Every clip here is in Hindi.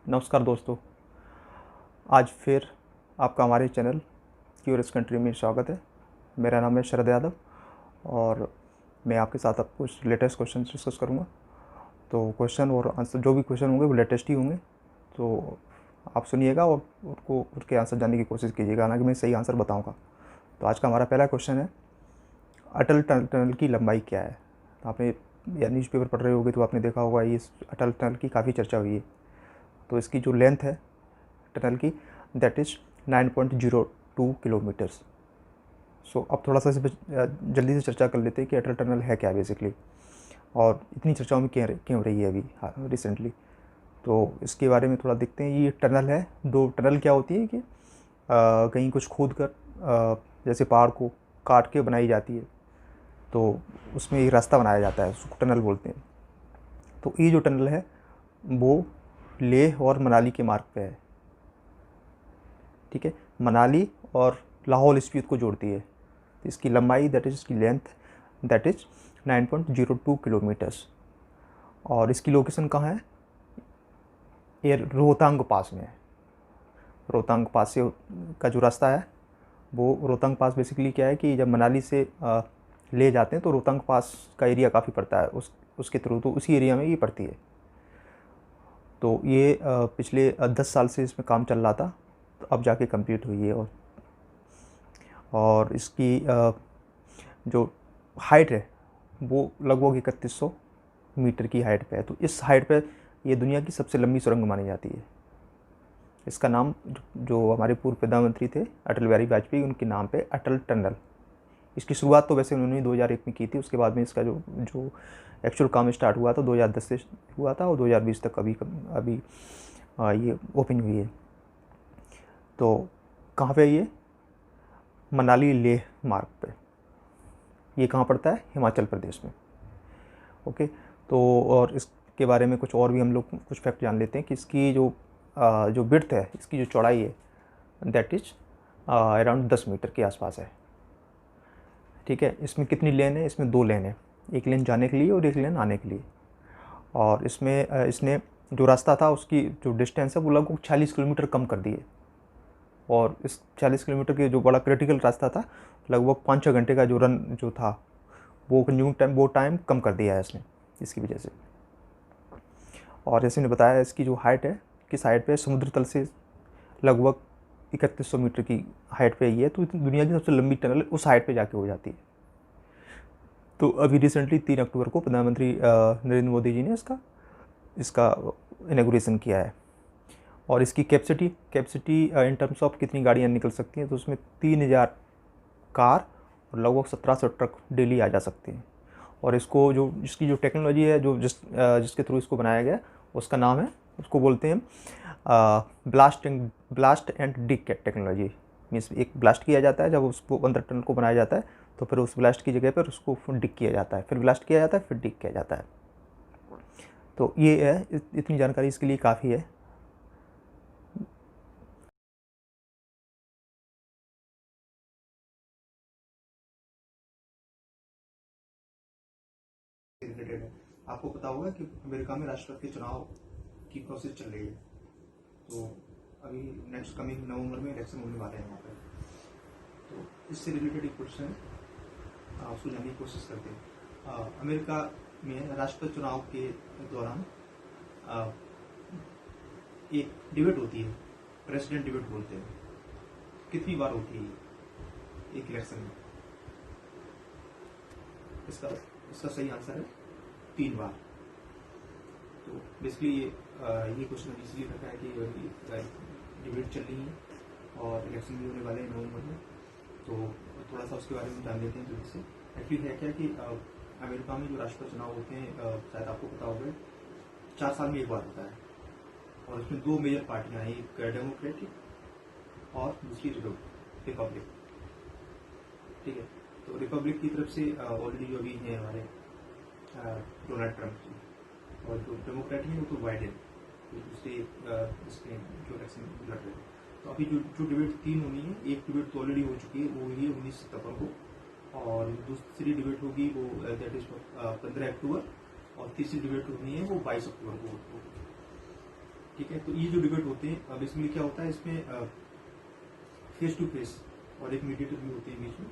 नमस्कार दोस्तों। आज फिर आपका हमारे चैनल क्यूरियस कंट्री में स्वागत है। मेरा नाम है शरद यादव और मैं आपके साथ अब कुछ लेटेस्ट क्वेश्चन डिस्कस करूंगा। तो क्वेश्चन और आंसर जो भी क्वेश्चन होंगे वो लेटेस्ट ही होंगे, तो आप सुनिएगा और उसके आंसर जानने की कोशिश कीजिएगा, हालांकि मैं सही आंसर बताऊँगा। तो आज का हमारा पहला क्वेश्चन है, अटल टनल की लंबाई क्या है। तो आपने या न्यूज़पेपर पढ़ रहे होगे तो आपने देखा होगा, ये अटल टनल की काफ़ी चर्चा हुई है। तो इसकी जो लेंथ है टनल की, दैट इज़ 9.02 किलोमीटर्स। सो अब थोड़ा सा इस पर जल्दी से चर्चा कर लेते हैं कि अटल टनल है क्या बेसिकली, और इतनी चर्चाओं में क्यों हो रही है अभी रिसेंटली। तो इसके बारे में थोड़ा देखते हैं। ये टनल है, दो टनल क्या होती है कि कहीं कुछ खोद कर जैसे पहाड़ को काट के बनाई जाती है, तो उसमें एक रास्ता बनाया जाता है, उसको टनल बोलते हैं। तो ये जो टनल है वो लेह और मनाली के मार्ग पे है, ठीक है। मनाली और लाहौल स्पीति को जोड़ती है। तो इसकी लंबाई दैट इज़, इसकी लेंथ दैट इज़ 9.02 किलोमीटर्स। और इसकी लोकेशन कहाँ है? ये रोहतांग पास में है। रोहतांग पास से का जो रास्ता है वो, रोहतांग पास बेसिकली क्या है कि जब मनाली से ले जाते हैं तो रोहतांग पास का एरिया काफ़ी पड़ता है उसके थ्रू, तो उसी एरिया में ये पड़ती है। तो ये पिछले 10 साल से इसमें काम चल रहा था, तो अब जाके कंप्लीट हुई है। और इसकी जो हाइट है वो लगभग 3100 मीटर की हाइट पे है। तो इस हाइट पे ये दुनिया की सबसे लंबी सुरंग मानी जाती है। इसका नाम जो हमारे पूर्व प्रधानमंत्री थे अटल बिहारी वाजपेयी, उनके नाम पे अटल टनल। इसकी शुरुआत तो वैसे उन्होंने 2001 में की थी। उसके बाद में इसका जो जो एक्चुअल काम स्टार्ट हुआ था 2010 से हुआ था, और 2020 तक अभी ये ओपन हुई है। तो कहाँ पे ये? मनाली लेह मार्ग पे। ये कहाँ पड़ता है? हिमाचल प्रदेश में। ओके। तो और इसके बारे में कुछ और भी हम लोग कुछ फैक्ट जान लेते हैं कि इसकी जो विड्थ है, इसकी जो चौड़ाई है दैट इज अराउंड 10 मीटर के आसपास है, ठीक है। इसमें कितनी लेन है? इसमें 2 लेन है, एक लेन जाने के लिए और एक लेन आने के लिए। और इसमें इसने जो रास्ता था उसकी जो डिस्टेंस है वो लगभग 40 किलोमीटर कम कर दी है। और इस 40 किलोमीटर के जो बड़ा क्रिटिकल रास्ता था, लगभग 5-6 घंटे का जो रन जो था वो कंज्यूम टाइम, वो टाइम कम कर दिया है इसने इसकी वजह से। और जैसे मैंने बताया, इसकी जो हाइट है, किस हाइट पे? समुद्र तल से लगभग 3100 मीटर की हाइट पे ही है। तो दुनिया की सबसे लंबी टनल उस हाइट पे जाके हो जाती है। तो अभी रिसेंटली 3 अक्टूबर को प्रधानमंत्री नरेंद्र मोदी जी ने इसका इनॉग्रेशन किया है। और इसकी कैपेसिटी इन टर्म्स ऑफ कितनी गाड़ियाँ निकल सकती हैं, तो उसमें 3000 कार और लगभग 1700 ट्रक डेली आ जा सकते हैं। और इसकी जो टेक्नोलॉजी है, जिसके थ्रू इसको बनाया गया, उसका नाम है, उसको बोलते हैं blast and Dick technology. Means एक ब्लास्ट किया जाता है, जब उसको अंदर टनल को बनाया जाता है तो फिर उस ब्लास्ट की जगह पर उसको डिक किया जाता है, फिर ब्लास्ट किया जाता है, फिर डिक किया जाता है। तो ये है, इतनी जानकारी इसके लिए काफ़ी है। रिलेटेड है। आपको पता होगा कि अमेरिका में राष्ट्रपति के चुनाव की प्रोसेस चल रही है। तो अभी नेक्स्ट कमिंग नवंबर में इलेक्शन होने वाले हैं वहाँ पर। तो इससे रिलेटेड एक क्वेश्चन उसको जानने की कोशिश करते हैं। अमेरिका में राष्ट्रपति चुनाव के दौरान एक डिबेट होती है, प्रेसिडेंट डिबेट बोलते हैं। कितनी बार होती है एक इलेक्शन में? इसका सही आंसर है 3 बार। तो बेसिकली ये क्वेश्चन इसलिए रखा है कि डिबेट चल रही है और इलेक्शन भी होने वाले हैं नवंबर में। तो थोड़ा सा उसके बारे में जान लेते हैं जल्दी से। एक्चुअली है क्या कि अमेरिका में जो राष्ट्रपति चुनाव होते हैं, शायद आपको पता होगा, 4 साल में एक बार होता है। और इसमें 2 मेजर पार्टियां हैं, एक डेमोक्रेटिक और दूसरी रिपब्लिक, ठीक है। तो रिपब्लिक की तरफ से ऑलरेडी जो अभी हैं हमारे डोनाल्ड ट्रंप जी, और जो डेमोक्रेट हैं वो तो बाइडेन, दूसरे इसमें जो इलेक्शन लड़ रहे हैं। तो अभी जो डिबेट 3 होनी है, एक डिबेट तो ऑलरेडी हो चुकी है, वो हुई है 19 सितंबर को, और दूसरी डिबेट होगी वो दैट इज 15 अक्टूबर, और तीसरी डिबेट होनी है वो 22 अक्टूबर को होगी। ठीक है। तो ये जो डिबेट होते हैं बेसिकली क्या होता है, इसमें फेस टू फेस और एक मीडिएटर भी होते हैं बीच में,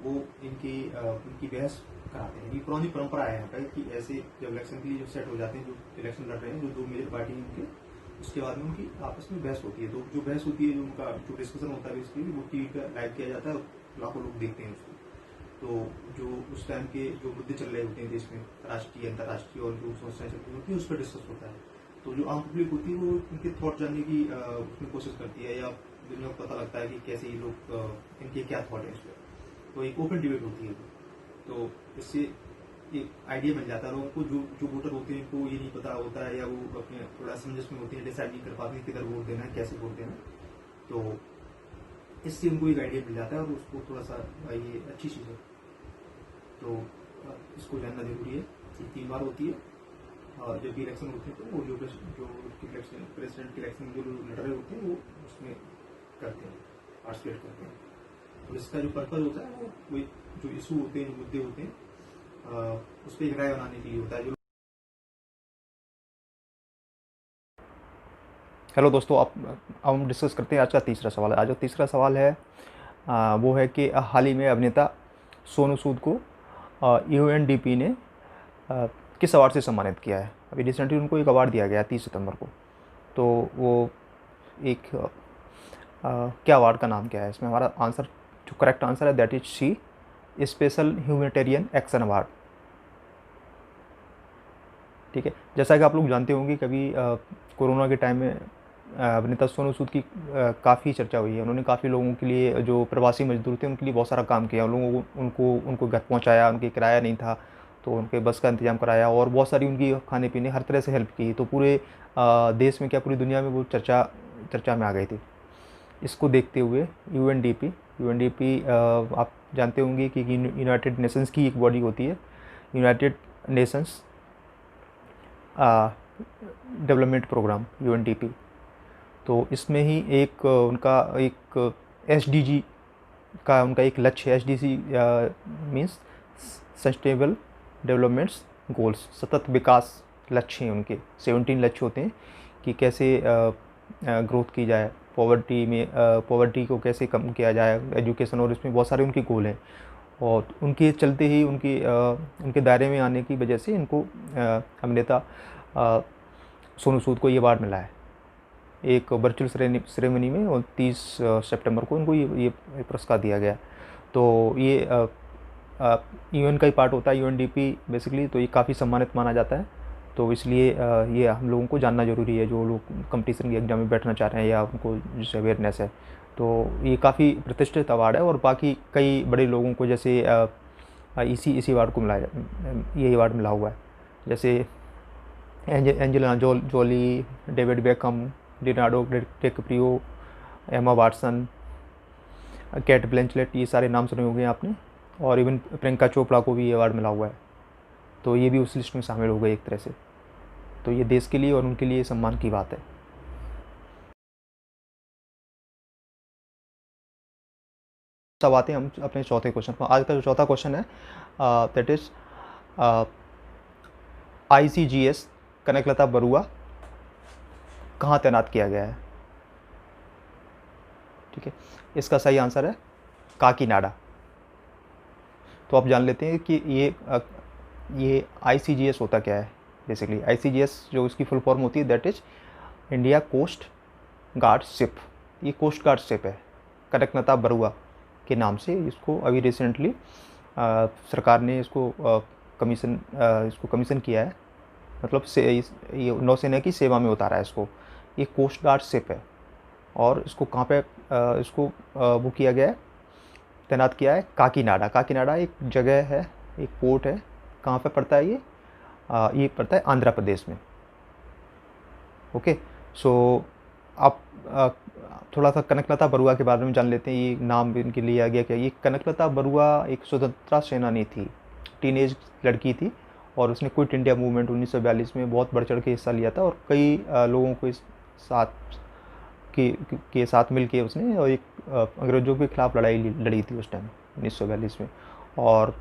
वो इनकी बहस कराते हैं। ये पुरानी परंपरा है यहाँ पे कि ऐसे जब इलेक्शन के लिए जो सेट हो जाते हैं, जो इलेक्शन लड़ रहे हैं, जो दो मेजर पार्टी हैं उनके, उसके बाद में उनकी आपस में बहस होती है। तो जो बहस होती है, जो उनका जो डिस्कशन होता है बेसिकली, वो टीवी पर लाइव किया जाता है, लाखों लोग देखते हैं उसको। तो जो उस टाइम के जो मुद्दे चल रहे होते हैं देश में, राष्ट्रीय अंतर्राष्ट्रीय, और जो समस्याएं चल रही होती है, उस पर डिस्कस होता है। तो जो आम पब्लिक होती है वो उनके थॉट जानने की उसमें कोशिश करती है, या दुनिया को पता लगता है कि कैसे ये लोग इनके क्या थॉट है इस पर। तो एक ओपन डिबेट होती है। तो इससे एक आइडिया मिल जाता है लोगों को। जो वोटर होते हैं उनको ये नहीं पता होता है, या वो अपने थोड़ा समंजस में होते हैं, डिसाइड नहीं कर पाते हैं किधर वोट देना है, कैसे वोट देना है। तो इससे उनको एक आइडिया मिल जाता है, और उसको थोड़ा सा ये अच्छी चीज़ है। तो इसको जानना जरूरी है। ये 3 बार होती है, और जब भी इलेक्शन होते हैं तो वो जो प्रेसिडेंट के इलेक्शन जो लड़ रहे होते हैं वो उसमें करते हैं, पार्टिसिपेट करते हैं। और इसका जो पर्पज होता है वो जो इशू होते हैं, जो मुद्दे होते हैं, उस पर एक राय बनाने के लिए होता है। हेलो दोस्तों, अब हम डिस्कस करते हैं आज का तीसरा सवाल। आज का तीसरा सवाल है वो है कि हाल ही में अभिनेता सोनू सूद को UNDP ने किस अवार्ड से सम्मानित किया है। अभी रिसेंटली उनको एक अवार्ड दिया गया 30 सितंबर को। तो वो एक क्या अवार्ड का नाम क्या है? इसमें हमारा आंसर, जो करेक्ट आंसर है, that is C, special humanitarian action award. ठीक है। जैसा कि आप लोग जानते होंगे, कभी कोरोना के टाइम में अभिनेता सोनू सूद की काफ़ी चर्चा हुई है। उन्होंने काफ़ी लोगों के लिए, जो प्रवासी मजदूर थे, उनके लिए बहुत सारा काम किया। उन लोगों को उनको घर पहुंचाया, उनके किराया नहीं था तो उनके बस का इंतजाम कराया, और बहुत सारी उनकी खाने पीने हर तरह से हेल्प की। तो पूरे देश में क्या, पूरी दुनिया में वो चर्चा में आ गई थी। इसको देखते हुए UNDP आप जानते होंगे कि यूनाइटेड नेशंस की एक बॉडी होती है, United Nations Development Programme, UNDP। तो इसमें ही एक उनका एक SDG का उनका एक लक्ष्य है। SDG means sustainable developments goals, सतत विकास लक्ष्य हैं उनके। 17 लक्ष्य होते हैं कि कैसे ग्रोथ की जाए, पॉवर्टी को कैसे कम किया जाए, एजुकेशन, और इसमें बहुत सारे उनके गोल हैं। और उनके चलते ही उनके दायरे में आने की वजह से इनको अभिनेता सोनू सूद को ये अवार्ड मिला है। एक वर्चुअल सेरेमनी में, और 30 सितंबर को उनको ये पुरस्कार दिया गया। तो ये UN का ही पार्ट होता है, UNDP बेसिकली। तो ये काफ़ी सम्मानित माना जाता है। तो इसलिए ये हम लोगों को जानना ज़रूरी है, जो लोग कंपटीशन के एग्जाम में बैठना चाह रहे हैं, या उनको जिससे अवेयरनेस है। तो ये काफ़ी प्रतिष्ठित अवार्ड है। और बाकी कई बड़े लोगों को, जैसे इसी अवार्ड को ये अवार्ड मिला हुआ है। जैसे Angelina Jolie, David Beckham, Leonardo DiCaprio, Emma Watson, Kate Blanchett, ये सारे नाम सुने होंगे आपने। और इवन प्रियंका चोपड़ा को भी ये अवार्ड मिला हुआ है। तो ये भी उस लिस्ट में शामिल हो गए एक तरह से। तो ये देश के लिए और उनके लिए सम्मान की बात है। सब आते हैं हम अपने चौथे क्वेश्चन पर। आज का जो चौथा क्वेश्चन है, that is ICGS Kanaklata Barua कहाँ तैनात किया गया है। ठीक है। इसका सही आंसर है काकीनाडा। तो आप जान लेते हैं कि ये ICGS होता क्या है। बेसिकली ICGS जो इसकी फुल फॉर्म होती है, that is India coast guard ship. ये कोस्ट गार्ड शिप है, कनकलता बरुआ के नाम से। इसको अभी रिसेंटली सरकार ने इसको कमीशन किया है, मतलब ये नौसेना की सेवा में उतारा है इसको। ये कोस्ट गार्ड शिप है। और इसको कहाँ पे वो किया गया है, तैनात किया है काकीनाडा। काकीनाडा एक जगह है, एक पोर्ट है। कहाँ पे पड़ता है ये पड़ता है आंध्र प्रदेश में। ओके। सो आप थोड़ा सा कनकलता बरुआ के बारे में जान लेते हैं। ये नाम इनके लिया गया क्या, ये कनकलता बरुआ एक स्वतंत्रता सेनानी थी, टीनेज लड़की थी। और उसने क्विट इंडिया मूवमेंट 1942 में बहुत बढ़ चढ़ के हिस्सा लिया था। और कई लोगों को इस साथ मिल के उसने और एक अंग्रेज़ों के खिलाफ लड़ाई लड़ी थी उस टाइम 1942 में। और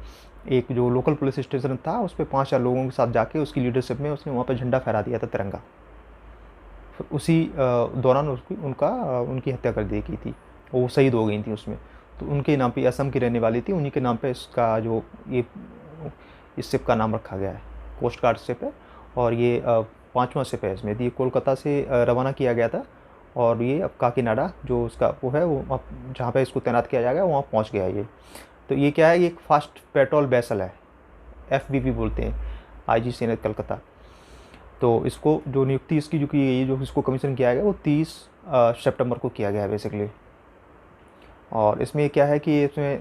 एक जो लोकल पुलिस स्टेशन था, उस पर 5 लोगों के साथ जाके उसकी लीडरशिप में उसने वहाँ पर झंडा फहरा दिया था, तिरंगा। फिर उसी दौरान उनकी हत्या कर दी गई थी, वो शहीद हो गई थी उसमें। तो उनके नाम पे, असम की रहने वाली थी, उन्हीं के नाम पे इसका जो ये इस शिप का नाम रखा गया है, कोस्ट गार्ड शिप है। और ये 5वां शिप है इसमें। ये कोलकाता से रवाना किया गया था, और ये अब काकीनाडा जो उसका वो है, वो अब जहाँ पे इसको तैनात किया जाएगा वहाँ पहुँच गया है ये। तो ये क्या है, ये एक फास्ट पेट्रोल वेसल है, FVP बोलते हैं, IGCN कलकत्ता। तो इसको जो नियुक्ति इसकी जो की गई, जो इसको कमीशन किया गया, वो 30 सितंबर को किया गया है बेसिकली। और इसमें क्या है कि इसमें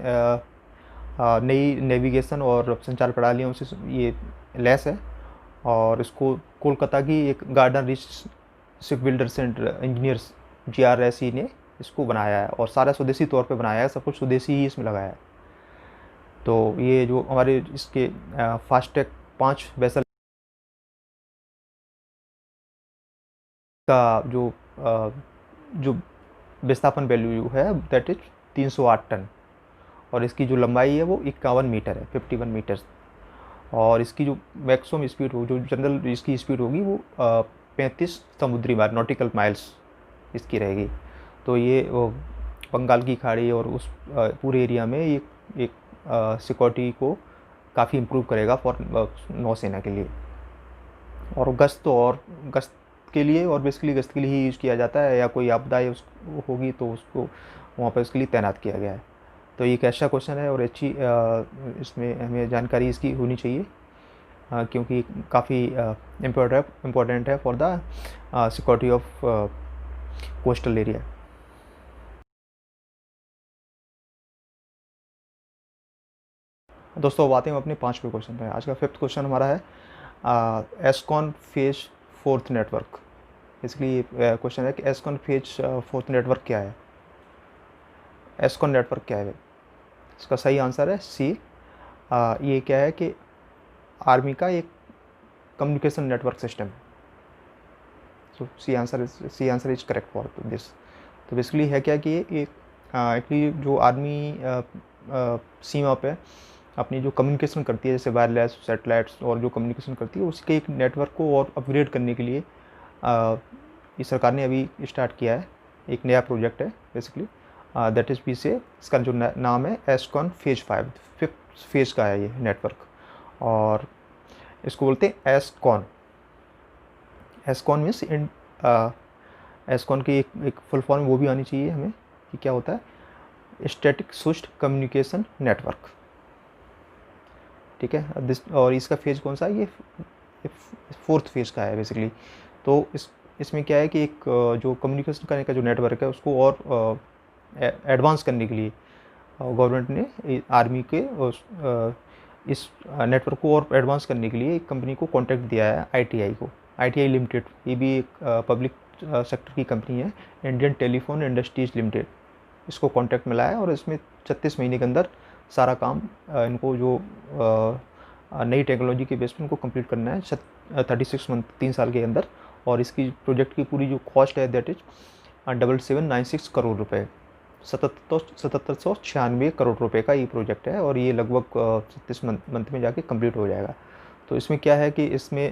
नई नेविगेशन और संचार प्रणालियों से ये लैस है। और इसको कोलकाता की एक garden rich ship builders and engineers GRSE ने इसको बनाया है, और सारा स्वदेशी तौर पे बनाया है, सब कुछ स्वदेशी ही इसमें लगाया है। तो ये जो हमारे इसके फास्टैग 5 वेसल का जो विस्थापन वैल्यू है दैट इज 308 टन, और इसकी जो लंबाई है वो 51 मीटर है, 51 मीटर। और इसकी जो मैक्सिमम स्पीड हो, जो जनरल इसकी स्पीड होगी वो 35 समुद्री माइल, नॉटिकल माइल्स इसकी रहेगी। तो ये बंगाल की खाड़ी और उस पूरे एरिया में एक सिक्योरिटी को काफ़ी इम्प्रूव करेगा फॉर नौसेना के लिए। और गश्त के लिए, और बेसिकली गश्त के लिए ही यूज़ किया जाता है, या कोई आपदा होगी तो उसको वहाँ पर इसके लिए तैनात किया गया है। तो ये एक ऐसा क्वेश्चन है, और अच्छी इसमें हमें जानकारी इसकी होनी चाहिए, क्योंकि काफ़ी इम्पोर्टेंट है for the security of coastal area. दोस्तों, अब आते हैं अपने 5वें क्वेश्चन पे। आज का 5th क्वेश्चन हमारा है एस्कॉन फेज 4th नेटवर्क। इसलिए क्वेश्चन है कि एस्कॉन फेज 4th नेटवर्क क्या है, एस्कॉन नेटवर्क क्या है। इसका सही आंसर है सी। ये क्या है कि आर्मी का एक कम्युनिकेशन नेटवर्क सिस्टम है। So see answer is correct for this. तो बेसिकली है क्या कि ये एक्चुअली जो आर्मी सीमा पे अपनी जो कम्युनिकेशन करती है, जैसे वायरलेस सैटेलाइट्स और जो कम्युनिकेशन करती है, उसके एक नेटवर्क को और अपग्रेड करने के लिए इस सरकार ने अभी स्टार्ट किया है, एक नया प्रोजेक्ट है बेसिकली, दैट इज़ पीछे इसका जो नाम है एस्कॉन फेज 5, 5th फेज का है ये नेटवर्क। और इसको बोलते हैं एस्कॉन। एस्कॉन मीन्स एस्कॉन की एक फुल फॉर्म वो भी आनी चाहिए हमें कि क्या होता है, स्टैटिक स्विच्ड कम्युनिकेशन नेटवर्क। ठीक है, और इसका फेज कौन सा है, ये 4th फेज का है बेसिकली। तो इसमें क्या है कि एक जो कम्युनिकेशन करने का जो नेटवर्क है उसको और एडवांस करने के लिए गवर्नमेंट ने आर्मी के इस नेटवर्क को और एडवांस करने के लिए एक कंपनी को कॉन्ट्रैक्ट दिया है, ITI को, ITI लिमिटेड। ये भी एक पब्लिक सेक्टर की कंपनी है, इंडियन टेलीफोन इंडस्ट्रीज लिमिटेड। इसको कॉन्ट्रैक्ट मिला है, और इसमें 36 महीने के अंदर सारा काम इनको जो नई टेक्नोलॉजी के बेस पर इनको कंप्लीट करना है 36 मंथ, 3 साल के अंदर। और इसकी प्रोजेक्ट की पूरी जो कॉस्ट है दैट इज 7796 करोड़ रुपए, 7796 करोड़ रुपए का ये प्रोजेक्ट है, और ये लगभग 36 मंथ में जाके कंप्लीट हो जाएगा। तो इसमें क्या है कि इसमें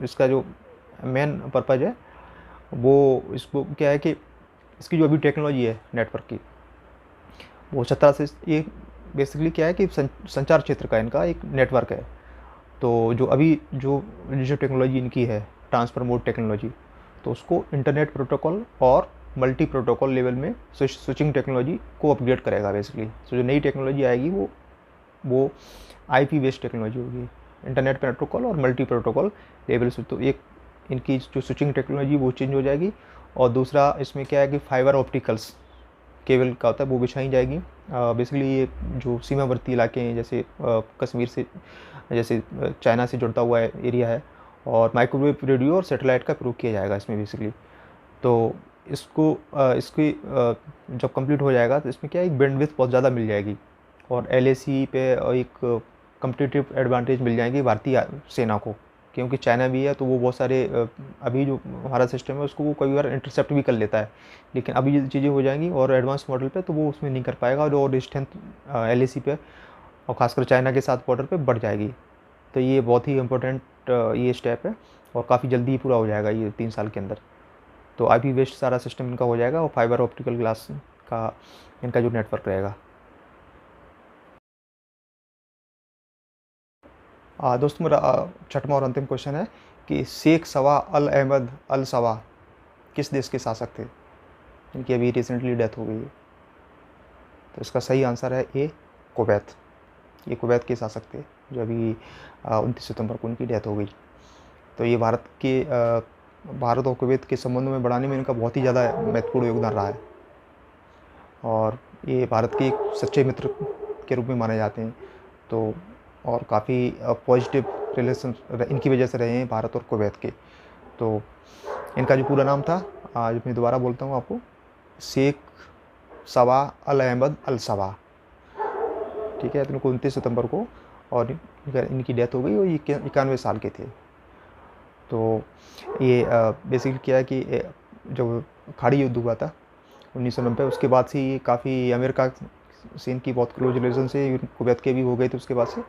इसका जो मेन पर्पज़ है वो, इसको क्या है कि इसकी जो अभी टेक्नोलॉजी है नेटवर्क की, वो 17 से, ये बेसिकली क्या है कि संचार क्षेत्र का इनका एक नेटवर्क है। तो जो अभी जो टेक्नोलॉजी इनकी है, ट्रांसफर मोड टेक्नोलॉजी, तो उसको इंटरनेट प्रोटोकॉल और मल्टी प्रोटोकॉल लेवल में स्विचिंग टेक्नोलॉजी को अपग्रेड करेगा बेसिकली। तो जो नई टेक्नोलॉजी आएगी वो IP बेस्ड टेक्नोलॉजी होगी, इंटरनेट प्रोटोकॉल और मल्टी प्रोटोकॉल लेवल से। तो एक इनकी जो स्विचिंग टेक्नोलॉजी वो चेंज हो जाएगी। और दूसरा इसमें क्या है कि फाइबर ऑप्टिकल्स केबल का होता है वो बिछाई जाएगी। बेसिकली ये जो सीमावर्ती इलाके हैं, जैसे कश्मीर से, जैसे चाइना से जुड़ता हुआ एरिया है, और माइक्रोवेव रेडियो और सैटेलाइट का प्रयोग किया जाएगा इसमें बेसिकली। तो इसकी जब कंप्लीट हो जाएगा तो इसमें क्या है, एक बैंडविड्थ बहुत ज़्यादा मिल जाएगी, और LAC पे एक कम्पिटिटिव एडवांटेज मिल जाएगी भारतीय सेना को, क्योंकि चाइना भी है तो वो बहुत सारे अभी जो हमारा सिस्टम है उसको वो कई बार इंटरसेप्ट भी कर लेता है। लेकिन अभी ये चीज़ें हो जाएंगी और एडवांस मॉडल पे, तो वो उसमें नहीं कर पाएगा, और स्ट्रेंथ LAC पे और ख़ासकर चाइना के साथ बॉर्डर पे बढ़ जाएगी। तो ये बहुत ही इंपॉर्टेंट ये स्टेप है और काफ़ी जल्दी ही पूरा हो जाएगा ये 3 साल के अंदर। तो IP बेस्ड सारा सिस्टम इनका हो जाएगा और फाइबर ऑप्टिकल ग्लास का इनका जो नेटवर्क रहेगा। दोस्तों मेरा छठवां और अंतिम क्वेश्चन है कि शेख सवा अल अहमद अल सवा किस देश के शासक थे? इनकी अभी रिसेंटली डेथ हो गई है। तो इसका सही आंसर है ए, कुवैत। ये कुवैत के शासक थे जो अभी 29 सितंबर को उनकी डेथ हो गई। तो ये भारत और कुवैत के संबंधों में बढ़ाने में इनका बहुत ही ज़्यादा महत्वपूर्ण योगदान रहा है और ये भारत के एक सच्चे मित्र के रूप में माने जाते हैं। तो और काफ़ी पॉजिटिव रिलेशन इनकी वजह से रहे हैं भारत और कुवैत के। तो इनका जो पूरा नाम था, आज मैं दोबारा बोलता हूँ आपको, शेख सवा अल अहमद अल सवा। ठीक है, तो इनको 29 सितंबर को और इनकी डेथ हो गई और ये 91 साल के थे। तो ये बेसिकली क्या है कि जब खाड़ी युद्ध हुआ था 1990, उसके बाद से ये काफ़ी अमेरिका से इनकी बहुत क्लोज रिलेशन से कुवैत के भी हो गए थे उसके बाद से।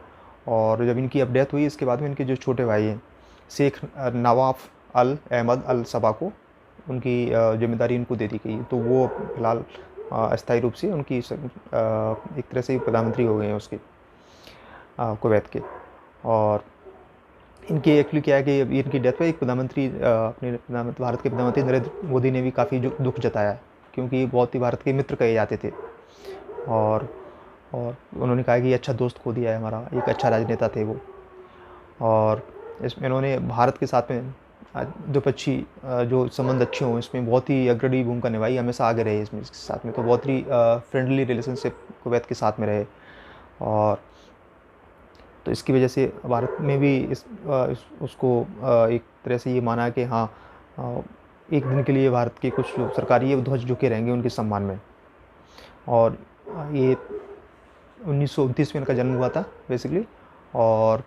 और जब इनकी अब डेथ हुई इसके बाद में इनके जो छोटे भाई हैं शेख नवाफ अल अहमद अल सबा को उनकी जिम्मेदारी इनको दे दी गई। तो वो फिलहाल अस्थायी रूप से उनकी एक तरह से प्रधानमंत्री हो गए हैं उसके कुवैत के। और इनकी एक्चुअली क्या है कि इनकी डेथ पे एक प्रधानमंत्री अपने भारत के प्रधानमंत्री नरेंद्र मोदी ने भी काफ़ी दुख जताया, क्योंकि ये बहुत ही भारत के मित्र कहे जाते थे। और उन्होंने कहा कि अच्छा दोस्त खो दिया है हमारा, एक अच्छा राजनेता थे वो। और इसमें इन्होंने भारत के साथ में द्विपक्षीय जो संबंध अच्छे हों इसमें बहुत ही अग्रणी भूमिका निभाई, हमेशा आगे रहे इसके साथ में। तो बहुत ही फ्रेंडली रिलेशनशिप कुवैत के साथ में रहे। और तो इसकी वजह से भारत में भी उसको एक तरह से ये माना कि हाँ, एक दिन के लिए भारत के कुछ जो सरकारी है ध्वज झुके रहेंगे उनके सम्मान में। और ये 1929 में इनका जन्म हुआ था बेसिकली। और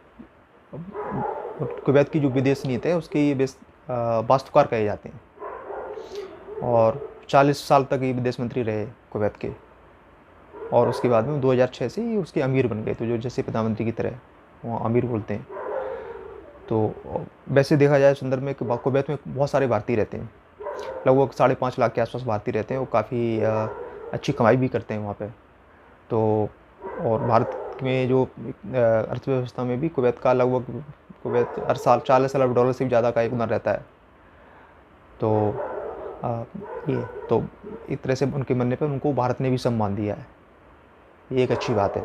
कुवैत की जो विदेश नीति है उसके ये वास्तुकार कहे जाते हैं। और 40 साल तक ये विदेश मंत्री रहे कुवैत के। और उसके बाद में 2006 से ये उसके अमीर बन गए। तो जो जैसे प्रधानमंत्री की तरह वहाँ अमीर बोलते हैं। तो वैसे देखा जाए संदर्भ में कि कुवैत में बहुत सारे भारतीय रहते हैं, लगभग 5.5 लाख के आसपास भारतीय रहते हैं। वो काफ़ी अच्छी कमाई भी करते हैं वहाँ पे। तो और भारत में जो अर्थव्यवस्था में भी कुवैत हर साल $40 अरब से भी ज़्यादा का योगदान रहता है। तो ये तो एक तरह से उनके मरने पर उनको भारत ने भी सम्मान दिया है, ये एक अच्छी बात है।